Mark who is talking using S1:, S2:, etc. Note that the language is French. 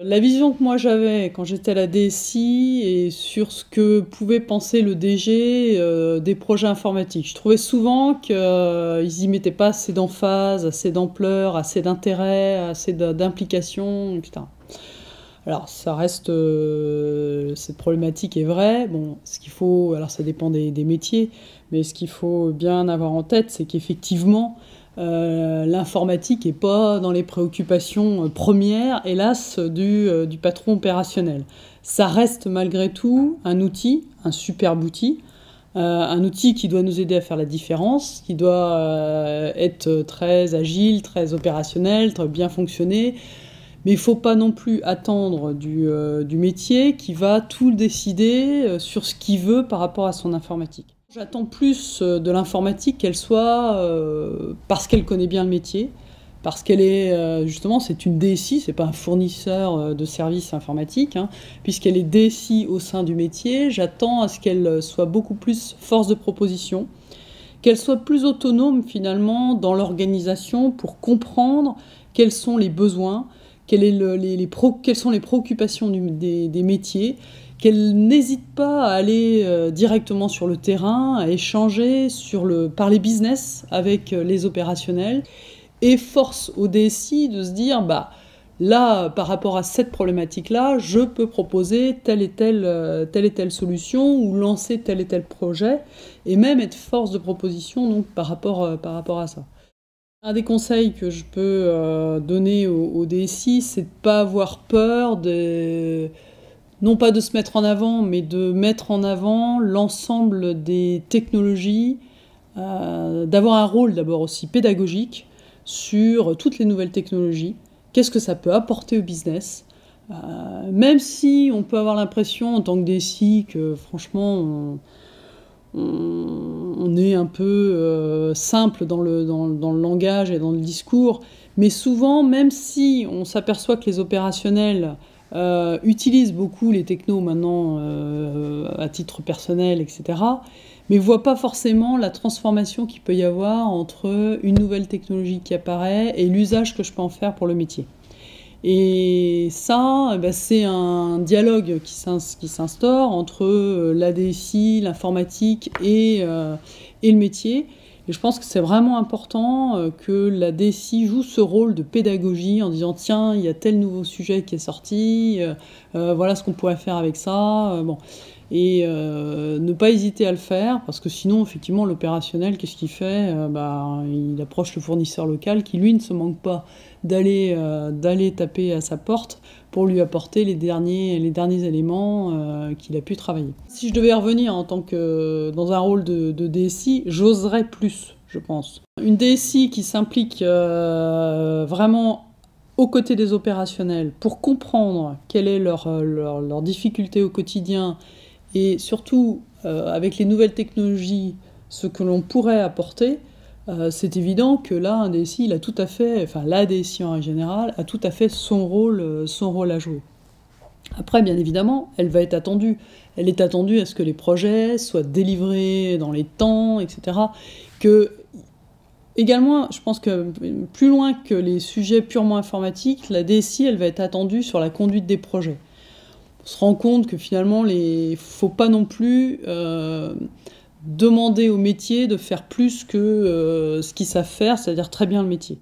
S1: La vision que moi j'avais quand j'étais à la DSI et sur ce que pouvait penser le DG, des projets informatiques. Je trouvais souvent qu'ils y mettaient pas assez d'emphase, assez d'ampleur, assez d'intérêt, assez d'implication, et cetera. Alors ça reste, cette problématique est vraie. Bon, ce qu'il faut alors ça dépend des métiers, mais ce qu'il faut bien avoir en tête, c'est qu'effectivement, l'informatique est pas dans les préoccupations, premières, hélas, du patron opérationnel. Ça reste malgré tout un outil, un superbe outil, un outil qui doit nous aider à faire la différence, qui doit, être très agile, très opérationnel, très bien fonctionner. Mais il ne faut pas non plus attendre du métier qui va tout décider sur ce qu'il veut par rapport à son informatique. J'attends plus de l'informatique qu'elle soit parce qu'elle connaît bien le métier, parce qu'elle est justement, c'est une DSI, c'est pas un fournisseur de services informatiques, hein, puisqu'elle est DSI au sein du métier. J'attends à ce qu'elle soit beaucoup plus force de proposition, qu'elle soit plus autonome finalement dans l'organisation pour comprendre quels sont les besoins, quelles sont les préoccupations des métiers, qu'elle n'hésite pas à aller directement sur le terrain, à échanger par les business avec les opérationnels, et force au DSI de se dire là, par rapport à cette problématique-là, je peux proposer telle et telle solution ou lancer tel et tel projet, et même être force de proposition donc, par rapport à ça. Un des conseils que je peux donner au DSI, c'est de ne pas avoir peur, non pas de se mettre en avant, mais de mettre en avant l'ensemble des technologies, d'avoir un rôle d'abord aussi pédagogique sur toutes les nouvelles technologies. Qu'est-ce que ça peut apporter au business ? Même si on peut avoir l'impression en tant que DSI que franchement on est un peu simple dans le langage et dans le discours, mais souvent, même si on s'aperçoit que les opérationnels utilisent beaucoup les technos maintenant à titre personnel, etc., mais ne voient pas forcément la transformation qu'il peut y avoir entre une nouvelle technologie qui apparaît et l'usage que je peux en faire pour le métier. Et ça, c'est un dialogue qui s'instaure entre la DSI, l'informatique et le métier. Et je pense que c'est vraiment important que la DSI joue ce rôle de pédagogie en disant tiens, il y a tel nouveau sujet qui est sorti, voilà ce qu'on pourrait faire avec ça. Bon. Et ne pas hésiter à le faire, parce que sinon, effectivement, l'opérationnel, qu'est-ce qu'il fait ? Il approche le fournisseur local qui, lui, ne se manque pas d'aller taper à sa porte pour lui apporter les derniers éléments qu'il a pu travailler. Si je devais revenir dans un rôle de DSI, j'oserais plus, je pense. Une DSI qui s'implique vraiment aux côtés des opérationnels pour comprendre quelle est leur difficulté au quotidien et surtout avec les nouvelles technologies, ce que l'on pourrait apporter, c'est évident que là, un DSI, il a tout à fait, enfin la DSI en général, a tout à fait son rôle à jouer. Après, bien évidemment, elle va être attendue. Elle est attendue à ce que les projets soient délivrés dans les temps, etc. Également, je pense que plus loin que les sujets purement informatiques, la DSI, elle va être attendue sur la conduite des projets. On se rend compte que finalement, il ne faut pas non plus demander au métier de faire plus que ce qu'ils savent faire, c'est-à-dire très bien le métier.